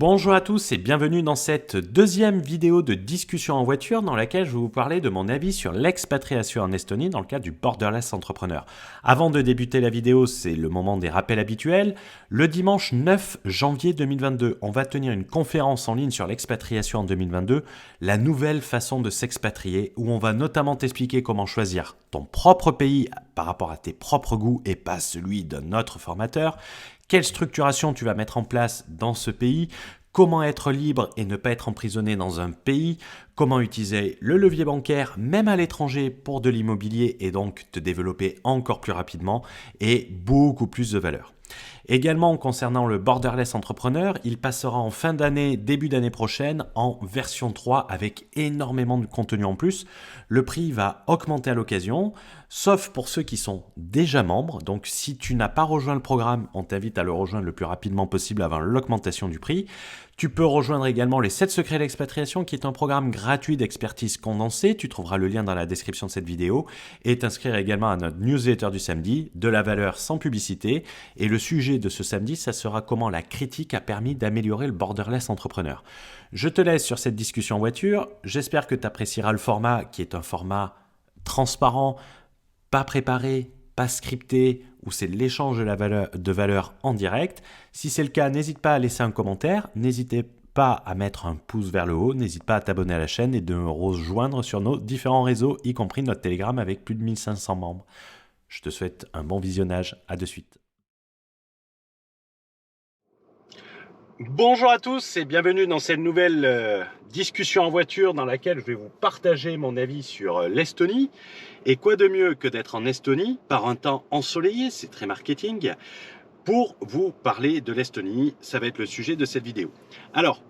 Bonjour à tous et bienvenue dans cette deuxième vidéo de discussion en voiture dans laquelle je vais vous parler de mon avis sur l'expatriation en Estonie dans le cadre du Borderless Entrepreneur. Avant de débuter la vidéo, c'est le moment des rappels habituels. Le dimanche 9 janvier 2022, on va tenir une conférence en ligne sur l'expatriation en 2022, la nouvelle façon de s'expatrier, où on va notamment t'expliquer comment choisir ton propre pays par rapport à tes propres goûts et pas celui d'un autre formateur. Quelle structuration tu vas mettre en place dans ce pays, comment être libre et ne pas être emprisonné dans un pays, comment utiliser le levier bancaire même à l'étranger pour de l'immobilier et donc te développer encore plus rapidement et beaucoup plus de valeur. Également concernant le Borderless Entrepreneur, il passera en fin d'année, début d'année prochaine en version 3 avec énormément de contenu en plus. Le prix va augmenter à l'occasion, sauf pour ceux qui sont déjà membres. Donc si tu n'as pas rejoint le programme, on t'invite à le rejoindre le plus rapidement possible avant l'augmentation du prix. Tu peux rejoindre également les 7 secrets de l'expatriation qui est un programme gratuit d'expertise condensée. Tu trouveras le lien dans la description de cette vidéo et t'inscrire également à notre newsletter du samedi, de la valeur sans publicité. Et le sujet de ce samedi, ça sera comment la critique a permis d'améliorer le Borderless Entrepreneur. Je te laisse sur cette discussion en voiture. J'espère que tu apprécieras le format qui est un format transparent, pas préparé, pas scripté, où c'est l'échange de valeur en direct. Si c'est le cas, n'hésite pas à laisser un commentaire, n'hésitez pas à mettre un pouce vers le haut, n'hésite pas à t'abonner à la chaîne et de me rejoindre sur nos différents réseaux, y compris notre Telegram avec plus de 1500 membres. Je te souhaite un bon visionnage, à de suite. Bonjour à tous et bienvenue dans cette nouvelle discussion en voiture dans laquelle je vais vous partager mon avis sur l'Estonie. Et quoi de mieux que d'être en Estonie par un temps ensoleillé, c'est très marketing, pour vous parler de l'Estonie. Ça va être le sujet de cette vidéo. Alors,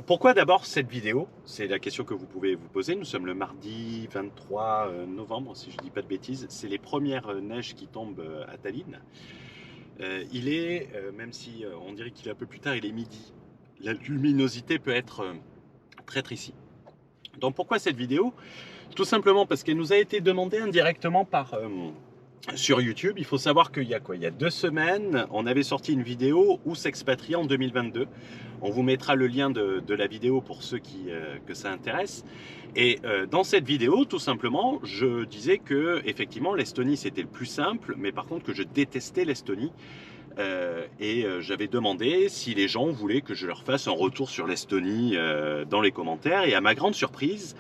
pourquoi d'abord cette vidéo? C'est la question que vous pouvez vous poser. Nous sommes le mardi 23 novembre, si je ne dis pas de bêtises. C'est les premières neiges qui tombent à Tallinn. Il est, même si on dirait qu'il est un peu plus tard, il est midi. La luminosité peut être traître ici. Donc pourquoi cette vidéo? Tout simplement parce qu'elle nous a été demandée indirectement sur YouTube. Il faut savoir qu'il y a quoi? Il y a 2 semaines, on avait sorti une vidéo où s'expatrier en 2022. On vous mettra le lien de la vidéo pour ceux que ça intéresse. Et dans cette vidéo, tout simplement, je disais que effectivement l'Estonie c'était le plus simple, mais par contre que je détestais l'Estonie. J'avais demandé si les gens voulaient que je leur fasse un retour sur l'Estonie dans les commentaires. Et à ma grande surprise,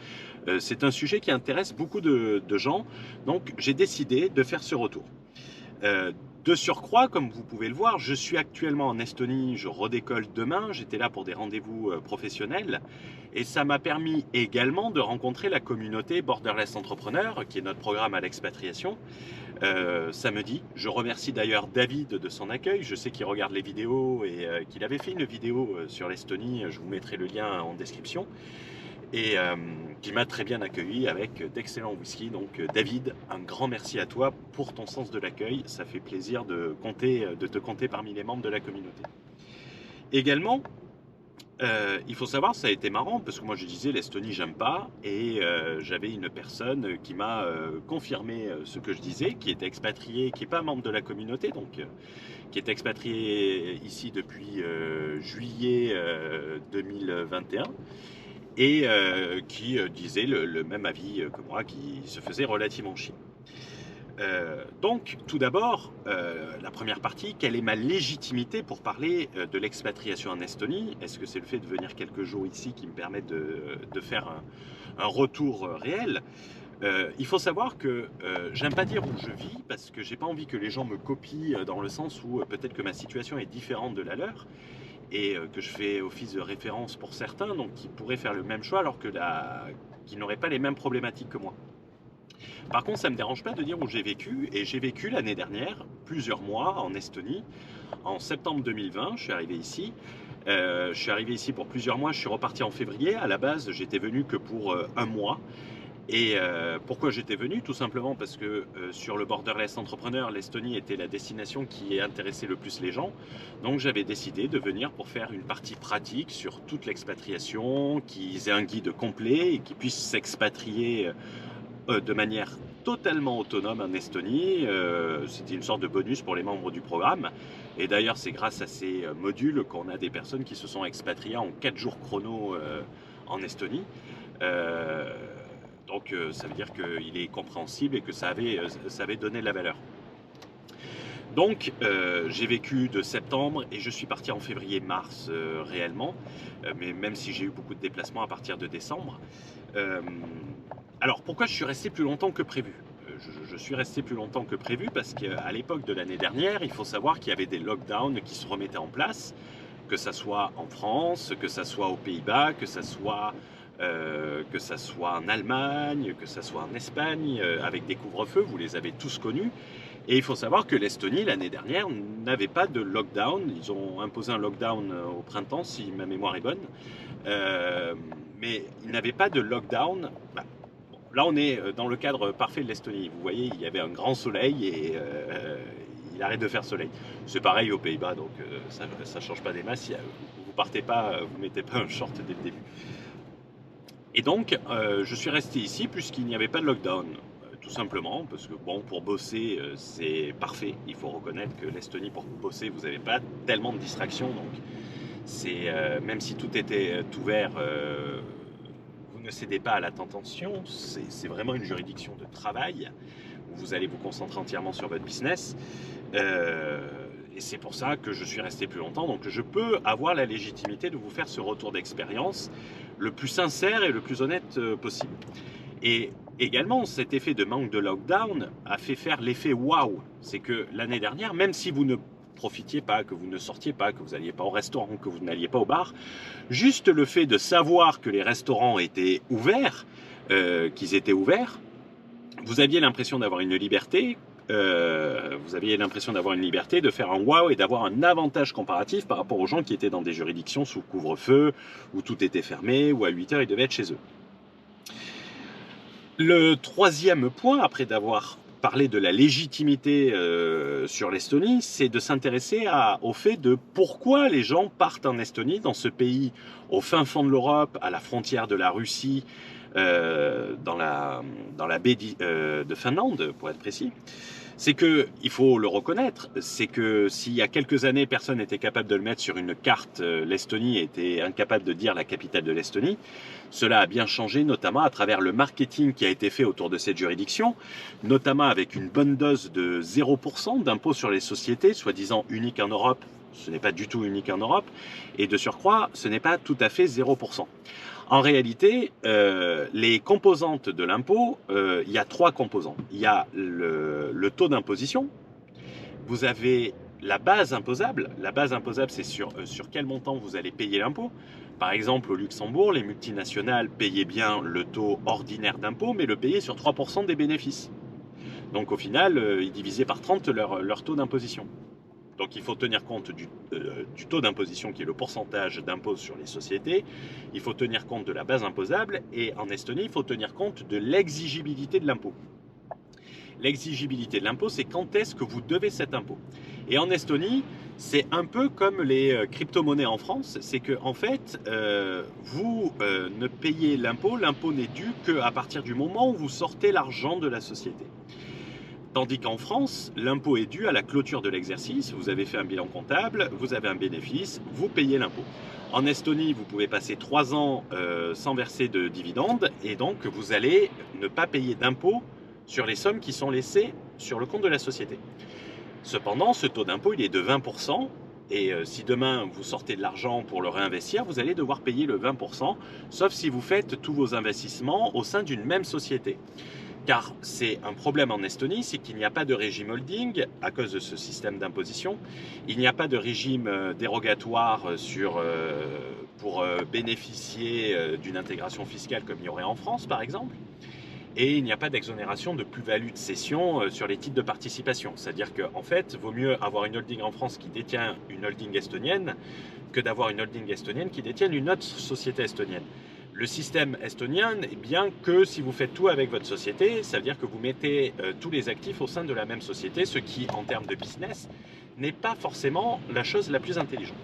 c'est un sujet qui intéresse beaucoup de gens. Donc j'ai décidé de faire ce retour. De surcroît, comme vous pouvez le voir, je suis actuellement en Estonie, je redécolle demain, j'étais là pour des rendez-vous professionnels et ça m'a permis également de rencontrer la communauté Borderless Entrepreneur, qui est notre programme à l'expatriation, samedi. Je remercie d'ailleurs David de son accueil, je sais qu'il regarde les vidéos et qu'il avait fait une vidéo sur l'Estonie, je vous mettrai le lien en description. Et qui m'a très bien accueilli avec d'excellents whisky. Donc David, un grand merci à toi pour ton sens de l'accueil. Ça fait plaisir de te compter parmi les membres de la communauté. Également, il faut savoir, ça a été marrant parce que moi je disais l'Estonie j'aime pas et j'avais une personne qui m'a confirmé ce que je disais, qui était expatrié, qui n'est pas membre de la communauté, donc qui est expatrié ici depuis juillet 2021. Et qui disait le même avis que moi, qui se faisait relativement chier. Donc, tout d'abord, la première partie, quelle est ma légitimité pour parler de l'expatriation en Estonie? Est-ce que c'est le fait de venir quelques jours ici qui me permet de faire un retour réel? Il faut savoir que j'aime pas dire où je vis parce que j'ai pas envie que les gens me copient dans le sens où peut-être que ma situation est différente de la leur et que je fais office de référence pour certains, donc qui pourraient faire le même choix alors qu'ils n'auraient pas les mêmes problématiques que moi. Par contre, ça ne me dérange pas de dire où j'ai vécu, et j'ai vécu l'année dernière plusieurs mois en Estonie. En septembre 2020, je suis arrivé ici. Je suis arrivé ici pour plusieurs mois, je suis reparti en février. À la base, j'étais venu que pour un mois. Et pourquoi j'étais venu? Tout simplement parce que sur le Borderless Entrepreneur, l'Estonie était la destination qui intéressait le plus les gens. Donc j'avais décidé de venir pour faire une partie pratique sur toute l'expatriation, qu'ils aient un guide complet et qu'ils puissent s'expatrier de manière totalement autonome en Estonie. C'était une sorte de bonus pour les membres du programme. Et d'ailleurs, c'est grâce à ces modules qu'on a des personnes qui se sont expatriées en 4 jours chrono en Estonie. Euh, donc ça veut dire qu'il est compréhensible et que ça avait donné de la valeur. Donc j'ai vécu de septembre et je suis parti en février-mars réellement, mais même si j'ai eu beaucoup de déplacements à partir de décembre. Euh, alors pourquoi je suis resté plus longtemps que prévu? Je suis resté plus longtemps que prévu parce qu'à l'époque de l'année dernière, il faut savoir qu'il y avait des lockdowns qui se remettaient en place, que ça soit en France, que ça soit aux Pays-Bas, que ça soit en Allemagne, que ça soit en Espagne, avec des couvre-feux, vous les avez tous connus. Et il faut savoir que l'Estonie, l'année dernière, n'avait pas de lockdown. Ils ont imposé un lockdown au printemps, si ma mémoire est bonne. Euh, mais ils n'avaient pas de lockdown. Bah, bon, là, on est dans le cadre parfait de l'Estonie. Vous voyez, il y avait un grand soleil et il arrête de faire soleil. C'est pareil aux Pays-Bas, donc ça ne change pas des masses. Vous partez pas, vous mettez pas un short dès le début. Et donc, je suis resté ici puisqu'il n'y avait pas de lockdown. Tout simplement, parce que bon, pour bosser, c'est parfait. Il faut reconnaître que l'Estonie, pour bosser, vous n'avez pas tellement de distractions. Donc, même si tout était ouvert, vous ne cédez pas à la tentation. C'est vraiment une juridiction de travail où vous allez vous concentrer entièrement sur votre business. Et c'est pour ça que je suis resté plus longtemps. Donc, je peux avoir la légitimité de vous faire ce retour d'expérience le plus sincère et le plus honnête possible. Et également, cet effet de manque de lockdown a fait faire l'effet waouh. C'est que l'année dernière, même si vous ne profitiez pas, que vous ne sortiez pas, que vous n'alliez pas au restaurant, que vous n'alliez pas au bar, juste le fait de savoir que les restaurants étaient ouverts, qu'ils étaient ouverts, vous aviez l'impression d'avoir une liberté. Vous aviez l'impression d'avoir une liberté, de faire un waouh et d'avoir un avantage comparatif par rapport aux gens qui étaient dans des juridictions sous couvre-feu, où tout était fermé, où à 8 heures ils devaient être chez eux. Le troisième point, après d'avoir parlé de la légitimité sur l'Estonie, c'est de s'intéresser au fait de pourquoi les gens partent en Estonie, dans ce pays au fin fond de l'Europe, à la frontière de la Russie, dans la baie de Finlande, pour être précis. C'est que, il faut le reconnaître, c'est que s'il y a quelques années, personne n'était capable de le mettre sur une carte, l'Estonie était incapable de dire la capitale de l'Estonie, cela a bien changé, notamment à travers le marketing qui a été fait autour de cette juridiction, notamment avec une bonne dose de 0% d'impôt sur les sociétés, soi-disant unique en Europe. Ce n'est pas du tout unique en Europe, et de surcroît, ce n'est pas tout à fait 0%. En réalité, les composantes de l'impôt, il y a 3 composants. Il y a le taux d'imposition, vous avez la base imposable. La base imposable, c'est sur quel montant vous allez payer l'impôt. Par exemple, au Luxembourg, les multinationales payaient bien le taux ordinaire d'impôt, mais le payaient sur 3% des bénéfices. Donc au final, ils divisaient par 30 leur taux d'imposition. Donc il faut tenir compte du taux d'imposition qui est le pourcentage d'impôt sur les sociétés. Il faut tenir compte de la base imposable. Et en Estonie, il faut tenir compte de l'exigibilité de l'impôt. L'exigibilité de l'impôt, c'est quand est-ce que vous devez cet impôt. Et en Estonie, c'est un peu comme les crypto-monnaies en France. C'est que en fait, vous ne payez l'impôt n'est dû qu'à partir du moment où vous sortez l'argent de la société. Tandis qu'en France, l'impôt est dû à la clôture de l'exercice. Vous avez fait un bilan comptable, vous avez un bénéfice, vous payez l'impôt. En Estonie, vous pouvez passer 3 ans sans verser de dividendes et donc vous allez ne pas payer d'impôt sur les sommes qui sont laissées sur le compte de la société. Cependant, ce taux d'impôt, il est de 20%. Et si demain vous sortez de l'argent pour le réinvestir, vous allez devoir payer le 20%, sauf si vous faites tous vos investissements au sein d'une même société. Car c'est un problème en Estonie, c'est qu'il n'y a pas de régime holding à cause de ce système d'imposition. Il n'y a pas de régime dérogatoire pour bénéficier d'une intégration fiscale comme il y aurait en France, par exemple. Et il n'y a pas d'exonération de plus-value de cession sur les titres de participation. C'est-à-dire qu'en fait, il vaut mieux avoir une holding en France qui détient une holding estonienne que d'avoir une holding estonienne qui détienne une autre société estonienne. Le système estonien est bien que si vous faites tout avec votre société, ça veut dire que vous mettez tous les actifs au sein de la même société, ce qui, en termes de business, n'est pas forcément la chose la plus intelligente.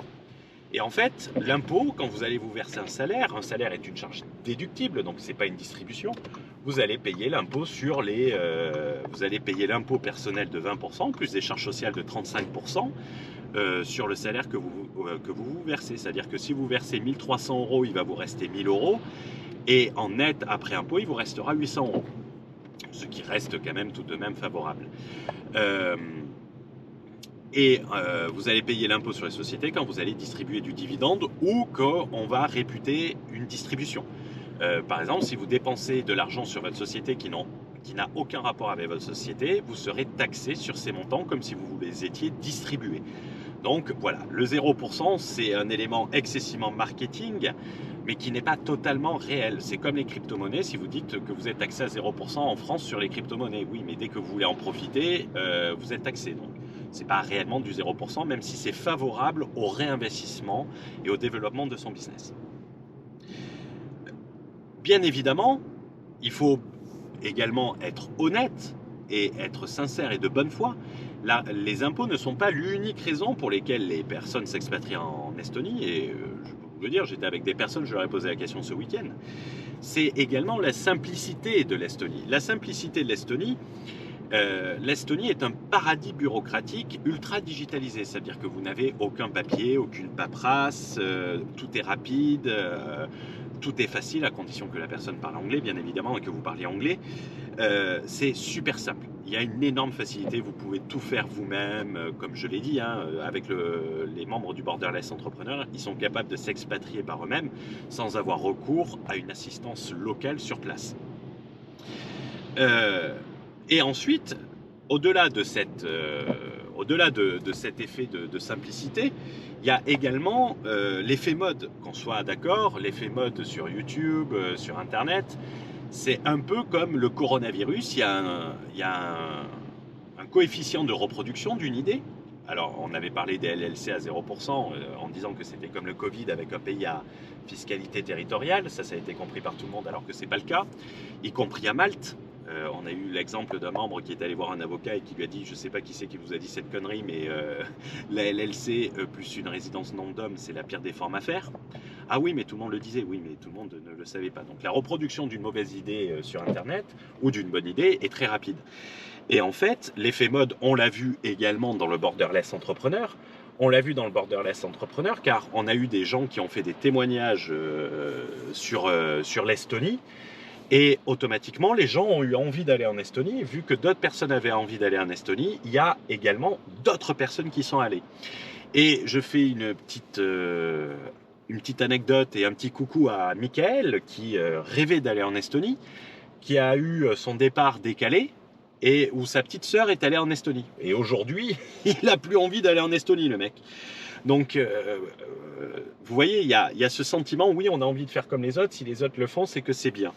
Et en fait, l'impôt, quand vous allez vous verser un salaire est une charge déductible, donc ce n'est pas une distribution, vous allez payer l'impôt vous allez payer l'impôt personnel de 20%, plus des charges sociales de 35%, sur le salaire que vous versez. C'est-à-dire que si vous versez 1300 euros, il va vous rester 1000 euros. Et en net, après impôt, il vous restera 800 euros. Ce qui reste quand même tout de même favorable. Vous allez payer l'impôt sur les sociétés quand vous allez distribuer du dividende ou quand on va réputer une distribution. Par exemple, si vous dépensez de l'argent sur votre société qui n'a aucun rapport avec votre société, vous serez taxé sur ces montants comme si vous les étiez distribués. Donc voilà, le 0%, c'est un élément excessivement marketing, mais qui n'est pas totalement réel. C'est comme les crypto-monnaies, si vous dites que vous êtes taxé à 0% en France sur les crypto-monnaies. Oui, mais dès que vous voulez en profiter, vous êtes taxé. Donc, ce n'est pas réellement du 0%, même si c'est favorable au réinvestissement et au développement de son business. Bien évidemment, il faut également être honnête et être sincère et de bonne foi. Là, les impôts ne sont pas l'unique raison pour laquelle les personnes s'expatrient en Estonie. Et je peux vous le dire, j'étais avec des personnes, je leur ai posé la question ce week-end. C'est également la simplicité de l'Estonie. La simplicité de l'Estonie, l'Estonie est un paradis bureaucratique ultra digitalisé. C'est-à-dire que vous n'avez aucun papier, aucune paperasse, tout est rapide, tout est facile, à condition que la personne parle anglais, bien évidemment, et que vous parliez anglais. C'est super simple. Il y a une énorme facilité, vous pouvez tout faire vous-même, comme je l'ai dit, avec les membres du Borderless Entrepreneur, ils sont capables de s'expatrier par eux-mêmes sans avoir recours à une assistance locale sur place. Et ensuite, au-delà de cet effet de simplicité, il y a également l'effet mode, qu'on soit d'accord, l'effet mode sur YouTube, sur Internet. C'est un peu comme le coronavirus, il y a un coefficient de reproduction d'une idée. Alors, on avait parlé des LLC à 0%, en disant que c'était comme le Covid avec un pays à fiscalité territoriale. Ça a été compris par tout le monde, alors que ce n'est pas le cas, y compris à Malte. On a eu l'exemple d'un membre qui est allé voir un avocat et qui lui a dit, je ne sais pas qui c'est qui vous a dit cette connerie, mais la LLC plus une résidence nom d'homme, c'est la pire des formes à faire. Ah oui, mais tout le monde le disait, oui, mais tout le monde ne le savait pas. Donc la reproduction d'une mauvaise idée sur Internet ou d'une bonne idée est très rapide. Et en fait, l'effet mode, on l'a vu également dans le Borderless Entrepreneur. On l'a vu dans le Borderless Entrepreneur car on a eu des gens qui ont fait des témoignages sur l'Estonie. Et automatiquement, les gens ont eu envie d'aller en Estonie. Vu que d'autres personnes avaient envie d'aller en Estonie, il y a également d'autres personnes qui sont allées. Et je fais une petite anecdote et un petit coucou à Michael qui rêvait d'aller en Estonie, qui a eu son départ décalé et où sa petite sœur est allée en Estonie. Et aujourd'hui, il n'a plus envie d'aller en Estonie, le mec. Donc, vous voyez, il y a ce sentiment, oui, on a envie de faire comme les autres. Si les autres le font, c'est que c'est bien.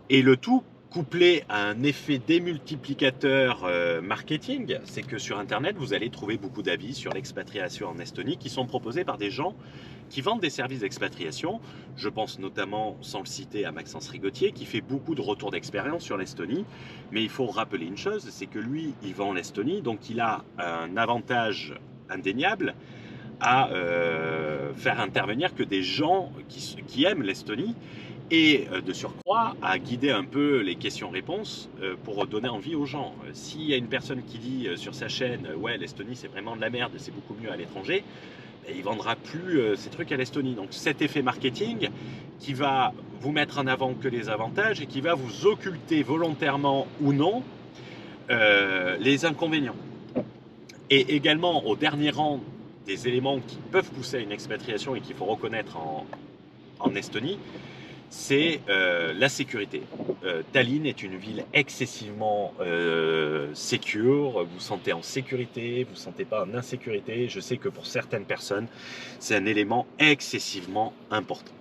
Et le tout couplé à un effet démultiplicateur marketing, c'est que sur Internet, vous allez trouver beaucoup d'avis sur l'expatriation en Estonie qui sont proposés par des gens qui vendent des services d'expatriation. Je pense notamment, sans le citer, à Maxence Rigotier, qui fait beaucoup de retours d'expérience sur l'Estonie. Mais il faut rappeler une chose, c'est que lui, il vend l'Estonie, donc il a un avantage indéniable à faire intervenir que des gens qui aiment l'Estonie et de surcroît à guider un peu les questions-réponses pour donner envie aux gens. S'il y a une personne qui dit sur sa chaîne « Ouais, l'Estonie c'est vraiment de la merde, c'est beaucoup mieux à l'étranger », il ne vendra plus ces trucs à l'Estonie. Donc cet effet marketing qui va vous mettre en avant que les avantages et qui va vous occulter volontairement ou non les inconvénients. Et également au dernier rang des éléments qui peuvent pousser à une expatriation et qu'il faut reconnaître en Estonie, c'est la sécurité. Tallinn est une ville excessivement sécure, vous sentez en sécurité, vous ne sentez pas en insécurité. Je sais que pour certaines personnes, c'est un élément excessivement important.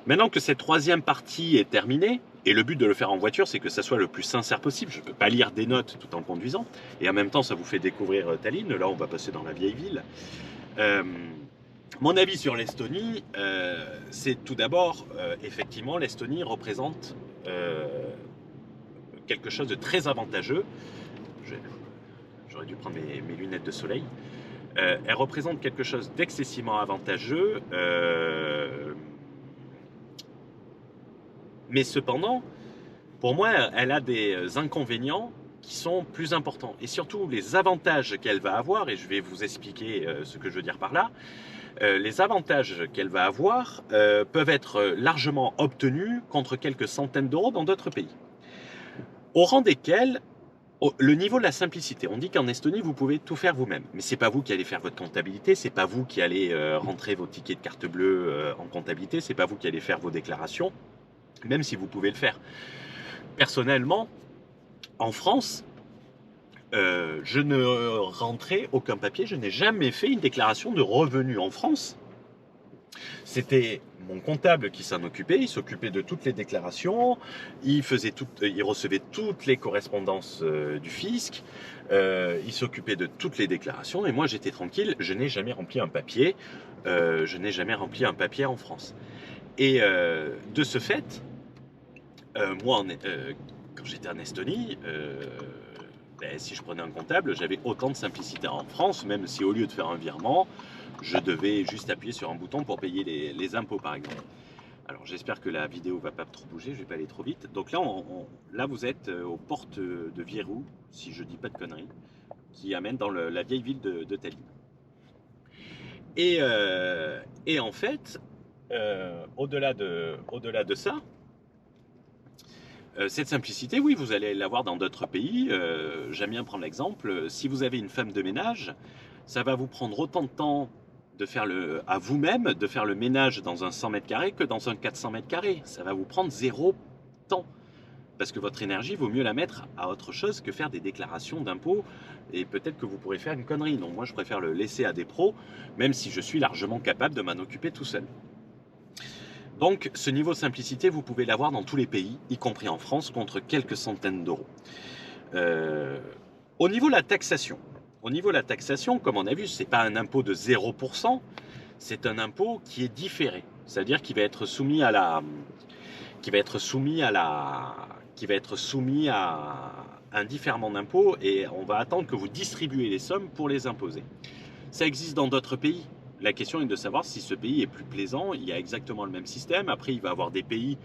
Maintenant que cette troisième partie est terminée, et le but de le faire en voiture, c'est que ça soit le plus sincère possible. Je ne peux pas lire des notes tout en conduisant, et en même temps, ça vous fait découvrir Tallinn. Là, on va passer dans la vieille ville. Mon avis sur l'Estonie, c'est tout d'abord, effectivement, l'Estonie représente quelque chose de très avantageux. J'aurais dû prendre mes lunettes de soleil. Elle représente quelque chose d'excessivement avantageux, mais cependant, pour moi, elle a des inconvénients qui sont plus importants. Et surtout, les avantages qu'elle va avoir, et je vais vous expliquer ce que je veux dire par là, les avantages qu'elle va avoir peuvent être largement obtenus contre quelques centaines d'euros dans d'autres pays. Au rang desquels le niveau de la simplicité. On dit qu'en Estonie, vous pouvez tout faire vous-même. Mais c'est pas vous qui allez faire votre comptabilité, c'est pas vous qui allez rentrer vos tickets de carte bleue en comptabilité, c'est pas vous qui allez faire vos déclarations, même si vous pouvez le faire. Personnellement, en France, je ne rentrais aucun papier, je n'ai jamais fait une déclaration de revenus en France. C'était mon comptable qui s'en occupait, il s'occupait de toutes les déclarations, il recevait toutes les correspondances du fisc, il s'occupait de toutes les déclarations et moi j'étais tranquille, je n'ai jamais rempli un papier, en France. Et de ce fait, moi, quand j'étais en Estonie, si je prenais un comptable, j'avais autant de simplicité en France, même si au lieu de faire un virement, je devais juste appuyer sur un bouton pour payer les impôts, par exemple. Alors j'espère que la vidéo va pas trop bouger, je vais pas aller trop vite. Donc là, là vous êtes aux portes de Virou, si je dis pas de conneries, qui amène dans la vieille ville de Tallinn. Et en fait, au-delà de ça, cette simplicité, oui, vous allez l'avoir dans d'autres pays. J'aime bien prendre l'exemple. Si vous avez une femme de ménage, ça va vous prendre autant de temps à vous-même de faire le ménage dans un 100 mètres carrés que dans un 400 mètres carrés. Ça va vous prendre 0 temps. Parce que votre énergie, vaut mieux la mettre à autre chose que faire des déclarations d'impôts. Et peut-être que vous pourrez faire une connerie. Donc moi, je préfère le laisser à des pros, même si je suis largement capable de m'en occuper tout seul. Donc ce niveau de simplicité, vous pouvez l'avoir dans tous les pays, y compris en France, contre quelques centaines d'euros. Au niveau de la taxation, comme on a vu, ce n'est pas un impôt de 0%, c'est un impôt qui est différé. C'est-à-dire qu'il va être soumis à un différement d'impôt et on va attendre que vous distribuez les sommes pour les imposer. Ça existe dans d'autres pays. La question est de savoir si ce pays est plus plaisant. Il y a exactement le même système. Après, il va y avoir des pays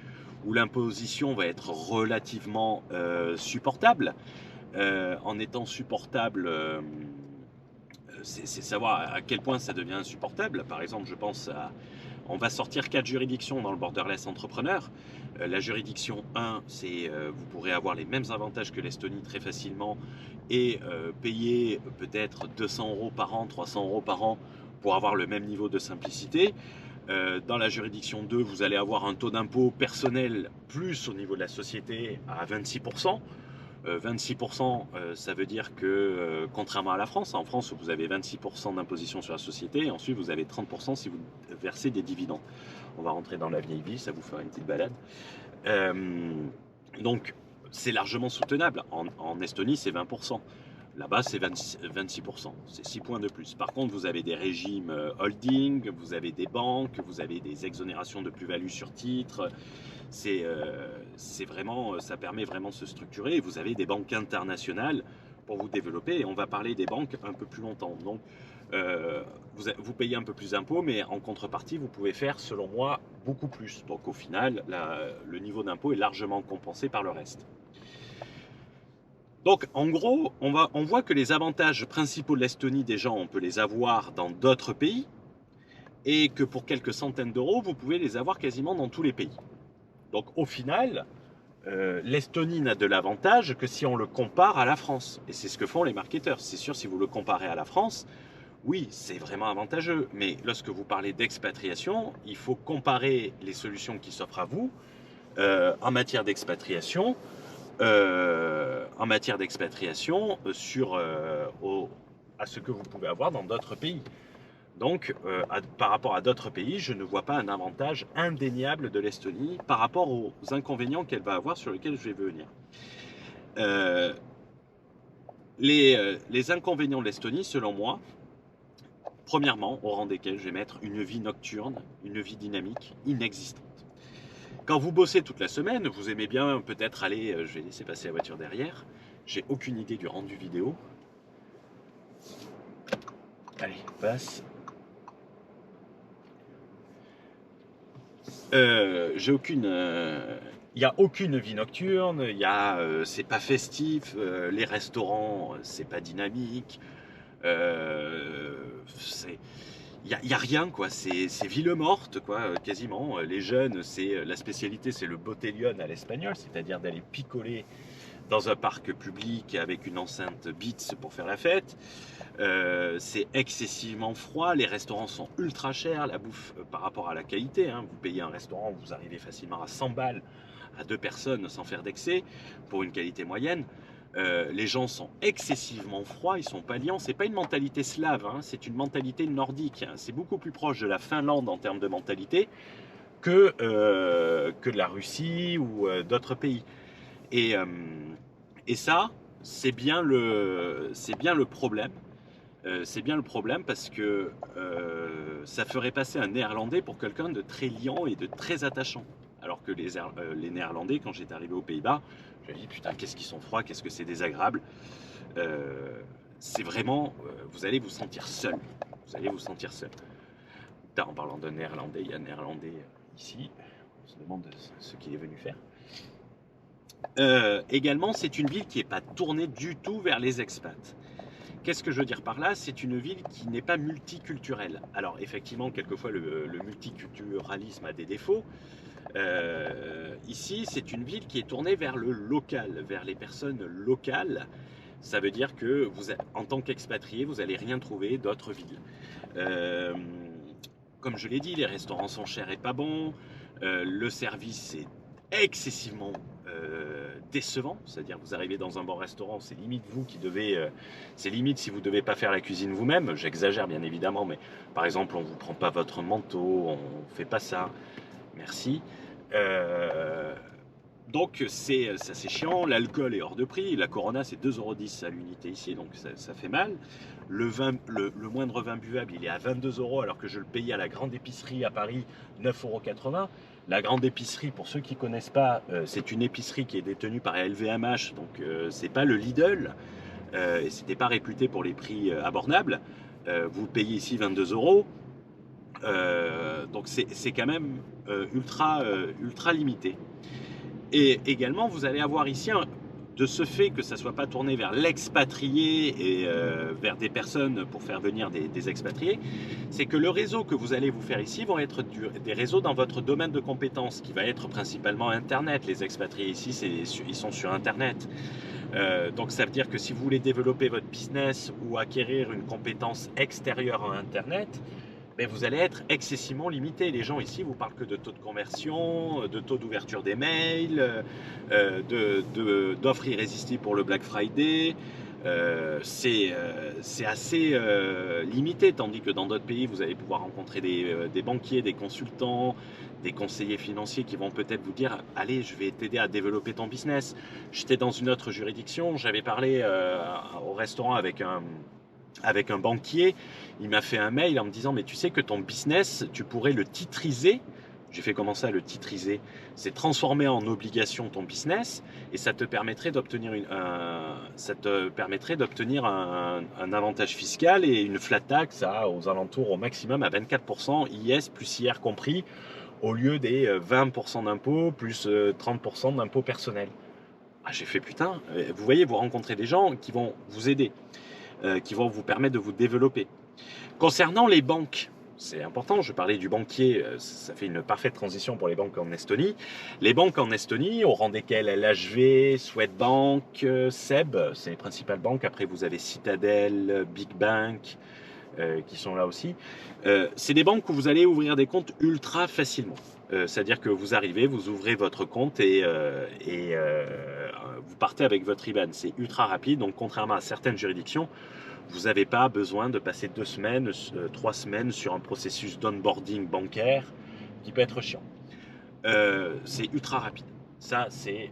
où l'imposition va être relativement supportable. En étant supportable, c'est savoir à quel point ça devient insupportable. Par exemple, on va sortir 4 juridictions dans le borderless entrepreneur. La juridiction 1, c'est vous pourrez avoir les mêmes avantages que l'Estonie très facilement et payer peut-être 200 euros par an, 300 euros par an pour avoir le même niveau de simplicité. Dans la juridiction 2, vous allez avoir un taux d'impôt personnel plus au niveau de la société à 26%. 26%, ça veut dire que, contrairement à la France, en France, vous avez 26% d'imposition sur la société, et ensuite vous avez 30% si vous versez des dividendes. On va rentrer dans la vieille vie, ça vous fera une petite balade. Donc, c'est largement soutenable. En Estonie, c'est 20%. Là-bas, c'est 26%. C'est 6 points de plus. Par contre, vous avez des régimes holding, vous avez des banques, vous avez des exonérations de plus-value sur titre. Ça permet vraiment de se structurer. Vous avez des banques internationales pour vous développer et on va parler des banques un peu plus longtemps. Donc, vous payez un peu plus d'impôts, mais en contrepartie, vous pouvez faire, selon moi, beaucoup plus. Donc, au final, le niveau d'impôt est largement compensé par le reste. Donc, en gros, on voit que les avantages principaux de l'Estonie, déjà, on peut les avoir dans d'autres pays et que pour quelques centaines d'euros, vous pouvez les avoir quasiment dans tous les pays. Donc au final, l'Estonie n'a de l'avantage que si on le compare à la France. Et c'est ce que font les marketeurs. C'est sûr, si vous le comparez à la France, oui, c'est vraiment avantageux. Mais lorsque vous parlez d'expatriation, il faut comparer les solutions qui s'offrent à vous en matière d'expatriation, à ce que vous pouvez avoir dans d'autres pays. Donc, par rapport à d'autres pays, je ne vois pas un avantage indéniable de l'Estonie par rapport aux inconvénients qu'elle va avoir sur lesquels je vais venir. Les inconvénients de l'Estonie, selon moi, premièrement, au rang desquels je vais mettre une vie nocturne, une vie dynamique inexistante. Quand vous bossez toute la semaine, vous aimez bien peut-être aller, je vais laisser passer la voiture derrière, j'ai aucune idée du rendu vidéo. Allez, passe. J'ai aucune. Il n'y a aucune vie nocturne, c'est pas festif, les restaurants, c'est pas dynamique, c'est, y a rien quoi, c'est ville morte quoi, quasiment. Les jeunes, la spécialité, c'est le Botellion à l'espagnol, c'est-à-dire d'aller picoler dans un parc public avec une enceinte Beats pour faire la fête. C'est excessivement froid, les restaurants sont ultra chers, la bouffe par rapport à la qualité, hein, vous payez un restaurant, vous arrivez facilement à 100 balles à deux personnes sans faire d'excès pour une qualité moyenne. Les gens sont excessivement froids, ils sont pas liants. C'est pas une mentalité slave, hein, c'est une mentalité nordique. Hein. C'est beaucoup plus proche de la Finlande en termes de mentalité que de la Russie ou d'autres pays. Et, euh, et ça, c'est bien le problème. C'est bien le problème parce que ça ferait passer un néerlandais pour quelqu'un de très liant et de très attachant. Alors que les néerlandais, quand j'étais arrivé aux Pays-Bas, je me dis putain, qu'est-ce qu'ils sont froids, qu'est-ce que c'est désagréable. C'est vraiment, vous allez vous sentir seul. Vous allez vous sentir seul. Putain, en parlant de néerlandais, il y a un néerlandais ici. On se demande ce qu'il est venu faire. Également, c'est une ville qui n'est pas tournée du tout vers les expats. Qu'est-ce que je veux dire par là? C'est une ville qui n'est pas multiculturelle. Alors effectivement, quelquefois le multiculturalisme a des défauts. Ici, c'est une ville qui est tournée vers le local, vers les personnes locales. Ça veut dire que en tant qu'expatrié, vous n'allez rien trouver d'autres villes. Euh, Comme je l'ai dit, les restaurants sont chers et pas bons. Le service est excessivement décevant, c'est-à-dire vous arrivez dans un bon restaurant, c'est limite vous qui devez, c'est limite si vous ne devez pas faire la cuisine vous-même, j'exagère bien évidemment, mais par exemple on ne vous prend pas votre manteau, on ne fait pas ça, merci. Euh, donc c'est chiant, l'alcool est hors de prix, la Corona c'est 2,10 € à l'unité ici, donc ça fait mal. Le moindre vin buvable il est à 22 € alors que je le payais à la grande épicerie à Paris 9,80 €. La grande épicerie, pour ceux qui ne connaissent pas, c'est une épicerie qui est détenue par LVMH, donc c'est pas le Lidl, et c'était pas réputé pour les prix abordables. Vous payez ici 22 €, donc c'est quand même ultra limité. Et également, vous allez avoir ici, de ce fait que ça ne soit pas tourné vers l'expatrié et vers des personnes pour faire venir des expatriés, c'est que le réseau que vous allez vous faire ici vont être des réseaux dans votre domaine de compétences, qui va être principalement Internet. Les expatriés ici, ils sont sur Internet. Donc ça veut dire que si vous voulez développer votre business ou acquérir une compétence extérieure à Internet, mais vous allez être excessivement limité. Les gens ici vous parlent que de taux de conversion, de taux d'ouverture des mails, d'offres irrésistibles pour le Black Friday. C'est assez limité, tandis que dans d'autres pays, vous allez pouvoir rencontrer des banquiers, des consultants, des conseillers financiers qui vont peut-être vous dire « Allez, je vais t'aider à développer ton business ». J'étais dans une autre juridiction, j'avais parlé au restaurant avec un banquier, il m'a fait un mail en me disant mais tu sais que ton business, tu pourrais le titriser. J'ai fait comment ça, le titriser? C'est transformer en obligation ton business et ça te permettrait d'obtenir un avantage fiscal et une flat tax aux alentours au maximum à 24% IS plus IR compris, au lieu des 20% d'impôts plus 30% d'impôts personnels. Ah, j'ai fait putain, vous voyez, vous rencontrez des gens qui vont vous aider, qui vont vous permettre de vous développer. Concernant les banques, c'est important, je parlais du banquier, ça fait une parfaite transition pour les banques en Estonie. Les banques en Estonie, au rang desquelles LHV, Swedbank, SEB, c'est les principales banques. Après, vous avez Citadel, Big Bank, qui sont là aussi. C'est des banques où vous allez ouvrir des comptes ultra facilement. C'est-à-dire que vous arrivez, vous ouvrez votre compte et vous partez avec votre IBAN. C'est ultra rapide, donc contrairement à certaines juridictions, vous n'avez pas besoin de passer 2 semaines, 3 semaines sur un processus d'onboarding bancaire qui peut être chiant. C'est ultra rapide. Ça, c'est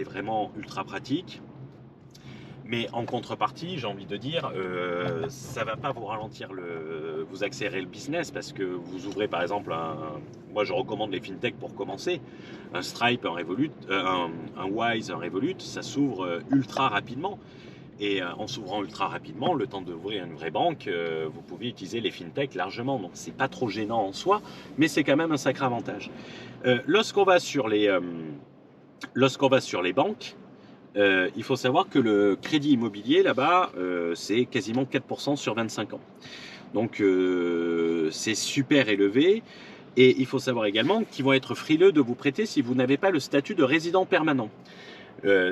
vraiment ultra pratique. Mais en contrepartie, j'ai envie de dire, ça ne va pas vous ralentir, vous accélérer le business parce que vous ouvrez par exemple moi je recommande les fintech pour commencer, un Stripe, un Revolut, un Wise, un Revolut, ça s'ouvre ultra rapidement. Et en s'ouvrant ultra rapidement, le temps d'ouvrir une vraie banque, vous pouvez utiliser les fintechs largement. Donc c'est pas trop gênant en soi, mais c'est quand même un sacré avantage. Lorsqu'on va sur les banques, il faut savoir que le crédit immobilier là-bas, c'est quasiment 4% sur 25 ans. Donc c'est super élevé. Et il faut savoir également qu'ils vont être frileux de vous prêter si vous n'avez pas le statut de résident permanent.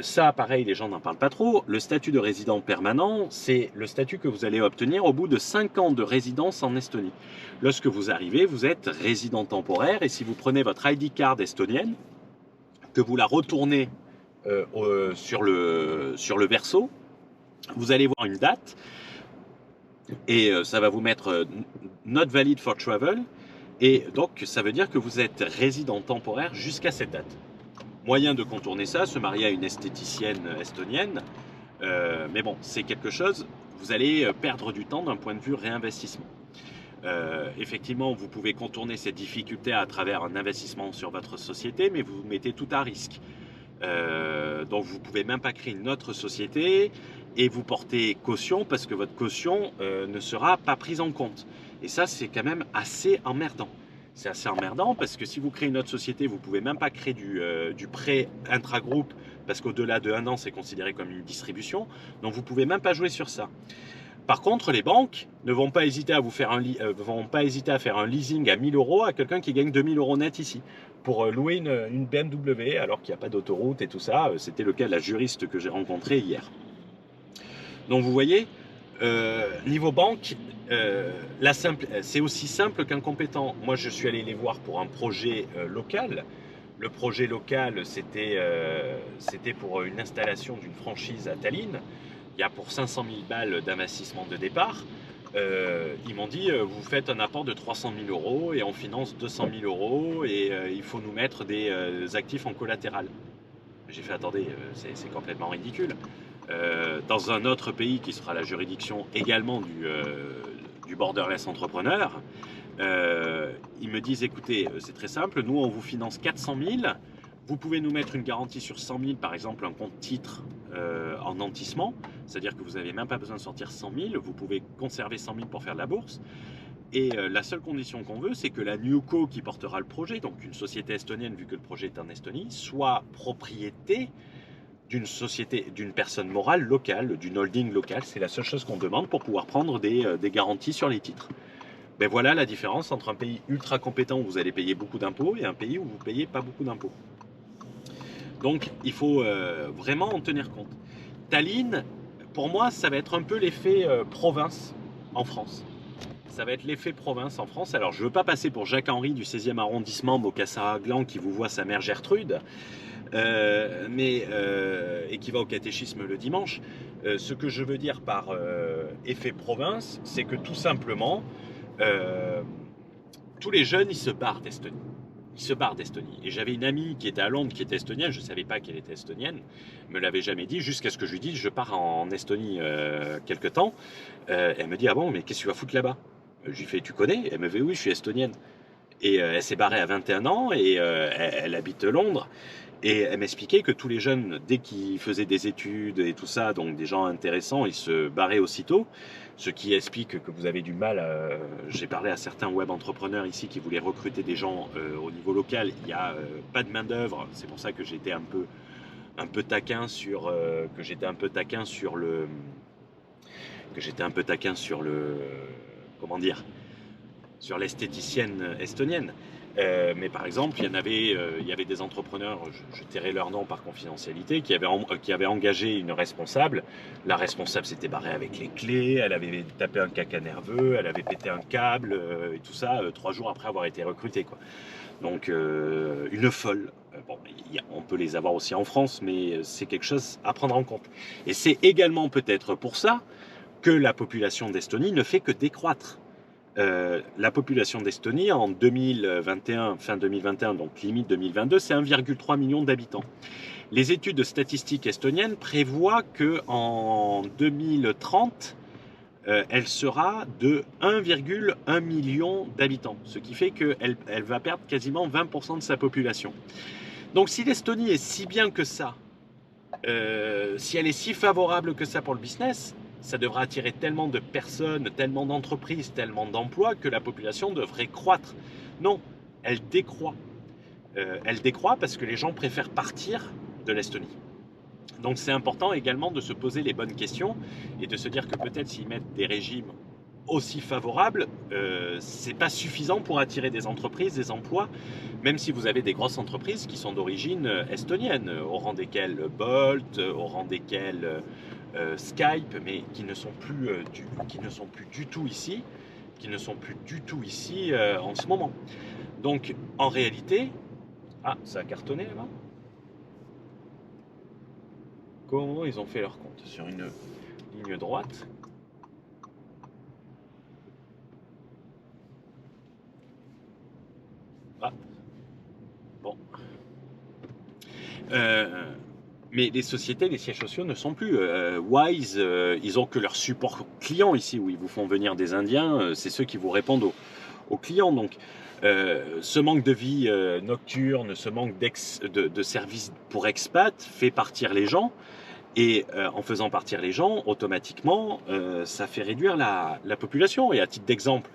Ça, pareil, les gens n'en parlent pas trop. Le statut de résident permanent, c'est le statut que vous allez obtenir au bout de 5 ans de résidence en Estonie. Lorsque vous arrivez, vous êtes résident temporaire et si vous prenez votre ID card estonienne, que vous la retournez sur le verso, vous allez voir une date et ça va vous mettre not valid for travel. Et donc, ça veut dire que vous êtes résident temporaire jusqu'à cette date. Moyen de contourner ça, se marier à une esthéticienne estonienne. Mais bon, c'est quelque chose, vous allez perdre du temps d'un point de vue réinvestissement. Effectivement, vous pouvez contourner cette difficulté à travers un investissement sur votre société, mais vous mettez tout à risque. Donc vous ne pouvez même pas créer une autre société et vous portez caution parce que votre caution ne sera pas prise en compte. Et ça, c'est quand même assez emmerdant. C'est assez emmerdant parce que si vous créez une autre société, vous ne pouvez même pas créer du prêt intragroupe parce qu'au-delà de 1 an, c'est considéré comme une distribution. Donc vous ne pouvez même pas jouer sur ça. Par contre, les banques ne vont pas hésiter à faire un leasing à 1 000 € à quelqu'un qui gagne 2 000 € net ici pour louer une BMW alors qu'il n'y a pas d'autoroute et tout ça. C'était le cas de la juriste que j'ai rencontrée hier. Donc vous voyez, niveau banque, c'est aussi simple qu'incompétent. Moi, je suis allé les voir pour un projet local. Le projet local, c'était pour une installation d'une franchise à Tallinn. Il y a pour 500 000 balles d'investissement de départ. Ils m'ont dit, vous faites un apport de 300 000 € et on finance 200 000 € et il faut nous mettre des actifs en collatéral. J'ai fait, attendez, c'est complètement ridicule. Dans un autre pays qui sera la juridiction également du borderless entrepreneur, ils me disent, écoutez, c'est très simple, nous on vous finance 400 000, vous pouvez nous mettre une garantie sur 100 000, par exemple un compte titre en nantissement, c'est-à-dire que vous n'avez même pas besoin de sortir 100 000, vous pouvez conserver 100 000 pour faire de la bourse. Et la seule condition qu'on veut, c'est que la Newco qui portera le projet, donc une société estonienne vu que le projet est en Estonie, soit propriété d'une société, d'une personne morale locale, d'une holding locale. C'est la seule chose qu'on demande pour pouvoir prendre des garanties sur les titres. Ben voilà la différence entre un pays ultra compétent où vous allez payer beaucoup d'impôts et un pays où vous ne payez pas beaucoup d'impôts. Donc il faut vraiment en tenir compte. Tallinn, pour moi, ça va être un peu l'effet province en France. Ça va être l'effet province en France. Alors, je ne veux pas passer pour Jacques-Henri du 16e arrondissement, Maucassin-Aglan, qui vous voit sa mère Gertrude, et qui va au catéchisme le dimanche. Ce que je veux dire par effet province, c'est que tout simplement, tous les jeunes, ils se barrent d'Estonie. Et j'avais une amie qui était à Londres, qui était estonienne, je ne savais pas qu'elle était estonienne, me l'avait jamais dit, jusqu'à ce que je lui dise, je pars en Estonie quelque temps. Elle me dit, ah bon, mais qu'est-ce que tu vas foutre là-bas? Je lui fais, tu connais? Elle me dit, oui, je suis estonienne. Et elle s'est barrée à 21 ans et elle habite Londres. Et elle m'expliquait que tous les jeunes, dès qu'ils faisaient des études et tout ça, donc des gens intéressants, ils se barraient aussitôt. Ce qui explique que vous avez du mal. J'ai parlé à certains web entrepreneurs ici qui voulaient recruter des gens au niveau local. Il n'y a pas de main d'œuvre. C'est pour ça que j'étais un peu taquin sur comment dire, sur l'esthéticienne estonienne. Mais par exemple, il y avait des entrepreneurs, je tairai leur nom par confidentialité, qui avaient engagé une responsable. La responsable s'était barrée avec les clés, elle avait tapé un caca nerveux, elle avait pété un câble, et tout ça 3 jours après avoir été recrutée, quoi. Donc une folle. Bon, on peut les avoir aussi en France, mais c'est quelque chose à prendre en compte. Et c'est également peut-être pour ça que la population d'Estonie ne fait que décroître. La population d'Estonie en 2021, fin 2021, donc limite 2022, c'est 1,3 million d'habitants. Les études statistiques estoniennes prévoient qu'en 2030, elle sera de 1,1 million d'habitants, ce qui fait qu'elle va perdre quasiment 20% de sa population. Donc si l'Estonie est si bien que ça, Si elle est si favorable que ça pour le business, ça devrait attirer tellement de personnes, tellement d'entreprises, tellement d'emplois que la population devrait croître. Non, elle décroît. Elle décroît parce que les gens préfèrent partir de l'Estonie. Donc c'est important également de se poser les bonnes questions et de se dire que peut-être s'ils mettent des régimes aussi favorables, c'est pas suffisant pour attirer des entreprises, des emplois, même si vous avez des grosses entreprises qui sont d'origine estonienne, au rang desquelles Bolt, au rang desquelles Skype, mais qui ne sont plus, qui ne sont plus du tout ici, qui ne sont plus du tout ici en ce moment. Donc en réalité, ah, ça a cartonné là-bas. Comment ils ont fait leur compte sur une ligne droite? Ah, bon. Mais les sociétés, les sièges sociaux ne sont plus. Wise, ils ont que leur support client ici, où ils vous font venir des Indiens. C'est ceux qui vous répondent aux clients. Donc, ce manque de vie nocturne, ce manque de services pour expats fait partir les gens. Et en faisant partir les gens, automatiquement, ça fait réduire la population. Et à titre d'exemple,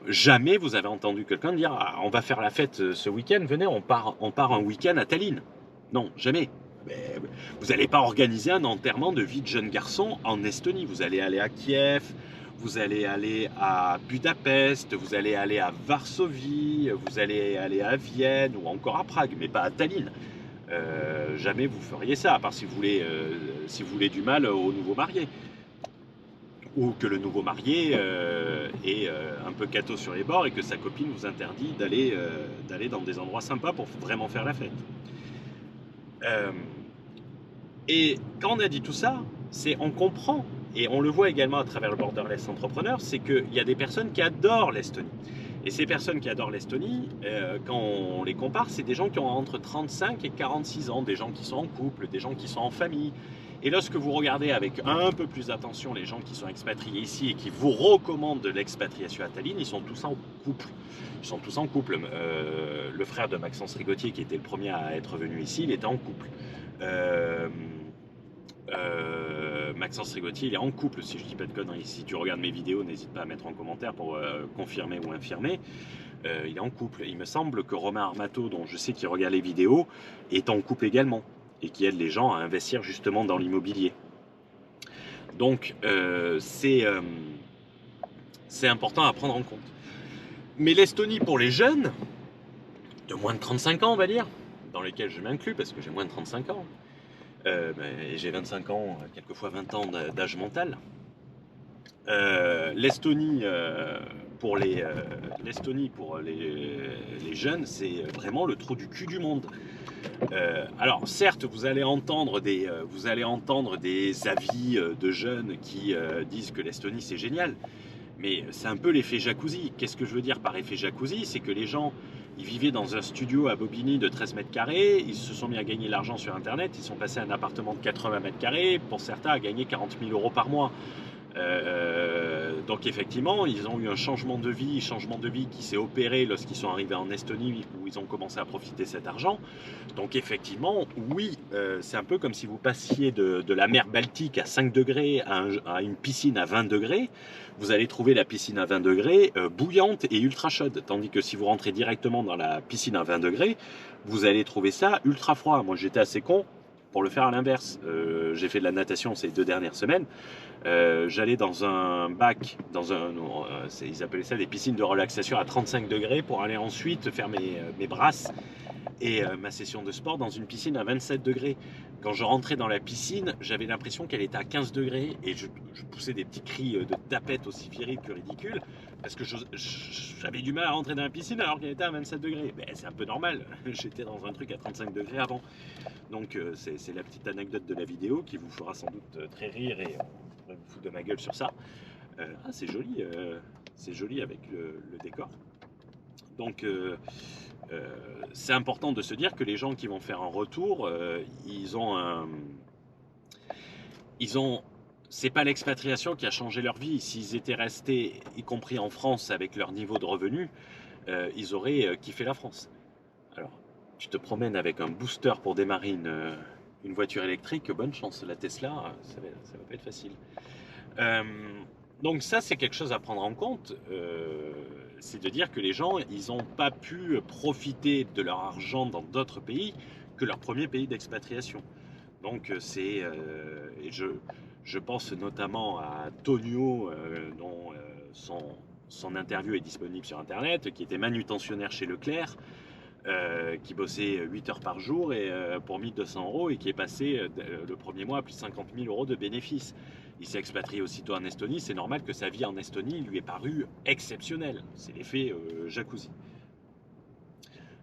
jamais vous avez entendu quelqu'un dire ah, on va faire la fête ce week-end, venez, on part un week-end à Tallinn. Non, jamais. Mais vous n'allez pas organiser un enterrement de vie de jeune garçon en Estonie. Vous allez aller à Kiev, vous allez aller à Budapest, vous allez aller à Varsovie, vous allez aller à Vienne ou encore à Prague, mais pas à Tallinn. Jamais vous feriez ça, à part si vous voulez du mal au nouveau marié. Ou que le nouveau marié est un peu cato sur les bords et que sa copine vous interdit d'aller dans des endroits sympas pour vraiment faire la fête. Et quand on a dit tout ça, on comprend, et on le voit également à travers le Borderless Entrepreneur, c'est qu'il y a des personnes qui adorent l'Estonie. Et ces personnes qui adorent l'Estonie, quand on les compare, c'est des gens qui ont entre 35 et 46 ans, des gens qui sont en couple, des gens qui sont en famille. Et lorsque vous regardez avec un peu plus d'attention les gens qui sont expatriés ici et qui vous recommandent de l'expatriation à Tallinn, ils sont tous en couple. Ils sont tous en couple. Le frère de Maxence Rigotier, qui était le premier à être venu ici, il était en couple. Maxence Rigotier, il est en couple, si je dis pas de conneries. Si tu regardes mes vidéos, n'hésite pas à mettre en commentaire pour confirmer ou infirmer. Il est en couple. Il me semble que Romain Armato, dont je sais qu'il regarde les vidéos, est en couple également et qui aide les gens à investir justement dans l'immobilier. Donc c'est important à prendre en compte. Mais l'Estonie pour les jeunes, de moins de 35 ans on va dire, dans lesquels je m'inclus parce que j'ai moins de 35 ans, et j'ai 25 ans, quelquefois 20 ans d'âge mental. L'Estonie pour les jeunes, c'est vraiment le trou du cul du monde. Alors certes, vous allez entendre des avis de jeunes qui disent que l'Estonie c'est génial, mais c'est un peu l'effet jacuzzi. Qu'est-ce que je veux dire par effet jacuzzi? C'est que les gens, ils vivaient dans un studio à Bobigny de 13 mètres carrés, ils se sont mis à gagner de l'argent sur Internet, ils sont passés à un appartement de 80 mètres carrés, pour certains à gagner 40 000 euros par mois. Donc effectivement, ils ont eu un changement de vie qui s'est opéré lorsqu'ils sont arrivés en Estonie où ils ont commencé à profiter de cet argent. Donc effectivement, oui, c'est un peu comme si vous passiez de la mer Baltique à 5 degrés à une piscine à 20 degrés. Vous allez trouver la piscine à 20 degrés bouillante et ultra chaude. Tandis que si vous rentrez directement dans la piscine à 20 degrés, vous allez trouver ça ultra froid. Moi j'étais assez con pour le faire à l'inverse. J'ai fait de la natation ces 2 dernières semaines. J'allais dans un bac, ils appelaient ça des piscines de relaxation à 35 degrés pour aller ensuite faire mes brasses et ma session de sport dans une piscine à 27 degrés. Quand je rentrais dans la piscine, j'avais l'impression qu'elle était à 15 degrés et je poussais des petits cris de tapette aussi virils que ridicules parce que j'avais du mal à rentrer dans la piscine alors qu'elle était à 27 degrés. Mais c'est un peu normal, j'étais dans un truc à 35 degrés avant. Donc c'est la petite anecdote de la vidéo qui vous fera sans doute très rire et on pourrait vous foutre de ma gueule sur ça. Ah c'est joli avec le décor. Donc c'est important de se dire que les gens qui vont faire un retour, c'est pas l'expatriation qui a changé leur vie. S'ils étaient restés, y compris en France, avec leur niveau de revenu, ils auraient kiffé la France. Alors, tu te promènes avec un booster pour démarrer une voiture électrique, bonne chance. La Tesla, ça va pas être facile. Euh, donc ça, c'est quelque chose à prendre en compte. C'est de dire que les gens, ils n'ont pas pu profiter de leur argent dans d'autres pays que leur premier pays d'expatriation. Donc je pense notamment à Tonio, dont son interview est disponible sur Internet, qui était manutentionnaire chez Leclerc, qui bossait 8 heures par jour et, pour 1 200 € et qui est passé le premier mois à plus de 50 000 € de bénéfices. Il s'est expatrié aussitôt en Estonie. C'est normal que sa vie en Estonie lui ait paru exceptionnelle. C'est l'effet jacuzzi.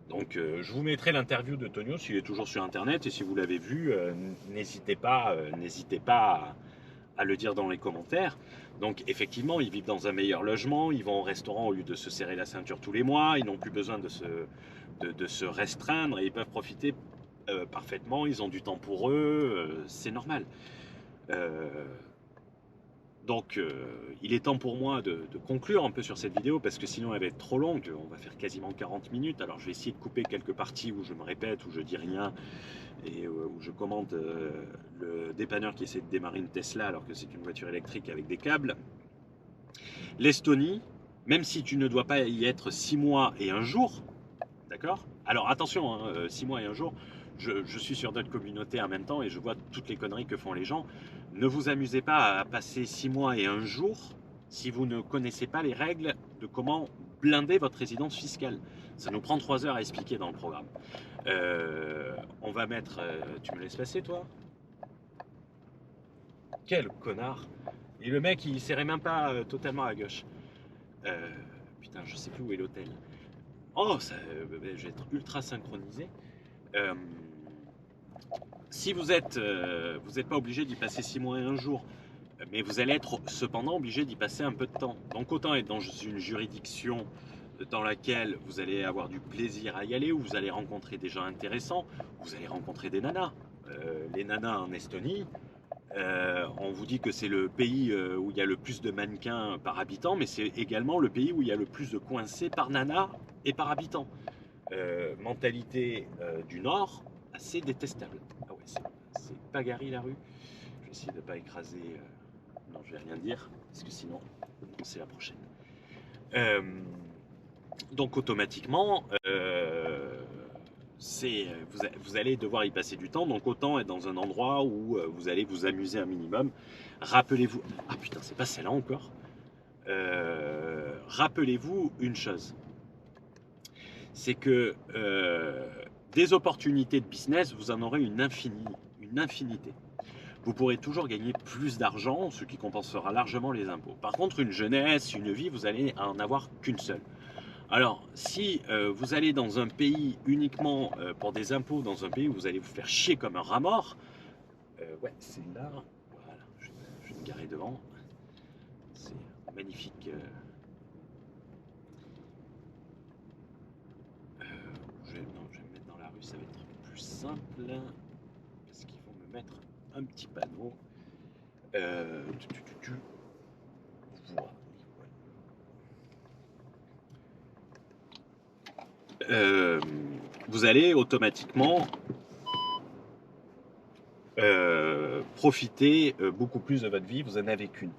Donc je vous mettrai l'interview de Tonio s'il est toujours sur Internet et si vous l'avez vu, n'hésitez pas à le dire dans les commentaires. Donc effectivement, ils vivent dans un meilleur logement, ils vont au restaurant au lieu de se serrer la ceinture tous les mois, ils n'ont plus besoin de se restreindre et ils peuvent profiter parfaitement, ils ont du temps pour eux, c'est normal. Donc il est temps pour moi de conclure un peu sur cette vidéo parce que sinon elle va être trop longue, on va faire quasiment 40 minutes. Alors je vais essayer de couper quelques parties où je me répète, où je dis rien et où je commente le dépanneur qui essaie de démarrer une Tesla alors que c'est une voiture électrique avec des câbles. L'Estonie, même si tu ne dois pas y être 6 mois et 1 jour, d'accord? Alors attention, hein, 6 mois et 1 jour, je suis sur d'autres communautés en même temps et je vois toutes les conneries que font les gens. Ne vous amusez pas à passer 6 mois et 1 jour si vous ne connaissez pas les règles de comment blinder votre résidence fiscale. Ça nous prend 3 heures à expliquer dans le programme. On va mettre... tu me laisses passer, toi? Quel connard! Et le mec, il serrait même pas totalement à gauche. Putain, je sais plus où est l'hôtel. Oh, je vais être ultra synchronisé. Si vous êtes pas obligé d'y passer 6 mois et 1 jour, mais vous allez être cependant obligé d'y passer un peu de temps. Donc autant être dans une juridiction dans laquelle vous allez avoir du plaisir à y aller, où vous allez rencontrer des gens intéressants, vous allez rencontrer des nanas. Les nanas en Estonie, on vous dit que c'est le pays où il y a le plus de mannequins par habitant, mais c'est également le pays où il y a le plus de coincés par nana et par habitant. Mentalité du Nord, assez détestable. Ah ouais, c'est pas Gary la rue. Je vais essayer de ne pas écraser. Non, je vais rien dire, parce que sinon, c'est la prochaine. Donc automatiquement, vous allez devoir y passer du temps, donc autant être dans un endroit où vous allez vous amuser un minimum. Rappelez-vous... Ah putain, c'est pas celle-là encore. Rappelez-vous une chose. C'est que des opportunités de business, vous en aurez une infinité. Vous pourrez toujours gagner plus d'argent, ce qui compensera largement les impôts. Par contre, une jeunesse, une vie, vous allez en avoir qu'une seule. Alors, si vous allez dans un pays uniquement pour des impôts, dans un pays où vous allez vous faire chier comme un rat mort, ouais, c'est là, voilà, je vais me garer devant. C'est magnifique. Je vais me mettre dans la rue, ça va être plus simple. Parce qu'ils vont me mettre un petit panneau. Voilà. Vous allez automatiquement profiter beaucoup plus de votre vie, vous en avez qu'une.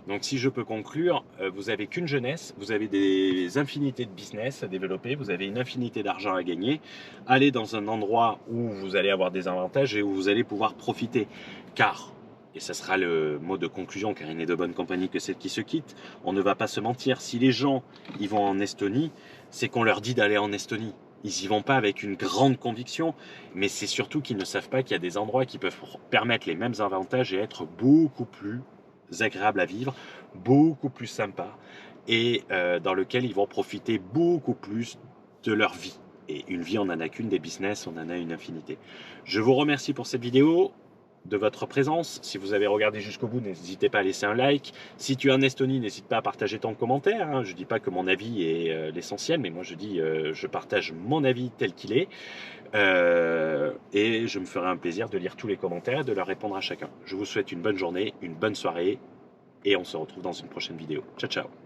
Donc si je peux conclure, vous avez qu'une jeunesse, vous avez des infinités de business à développer, vous avez une infinité d'argent à gagner. Allez dans un endroit où vous allez avoir des avantages et où vous allez pouvoir profiter. Car, et ça sera le mot de conclusion, car il n'est de bonne compagnie que celle qui se quitte, on ne va pas se mentir, si les gens y vont en Estonie, c'est qu'on leur dit d'aller en Estonie. Ils y vont pas avec une grande conviction, mais c'est surtout qu'ils ne savent pas qu'il y a des endroits qui peuvent permettre les mêmes avantages et être beaucoup plus agréable à vivre, beaucoup plus sympa et dans lequel ils vont profiter beaucoup plus de leur vie. Et une vie, on n'en a qu'une, des business, on en a une infinité. Je vous remercie pour cette vidéo, de votre présence. Si vous avez regardé jusqu'au bout, n'hésitez pas à laisser un like. Si tu es en Estonie, n'hésite pas à partager ton commentaire. Hein. Je ne dis pas que mon avis est l'essentiel, mais moi je dis, je partage mon avis tel qu'il est. Et je me ferai un plaisir de lire tous les commentaires et de leur répondre à chacun. Je vous souhaite une bonne journée, une bonne soirée, et on se retrouve dans une prochaine vidéo. Ciao, ciao!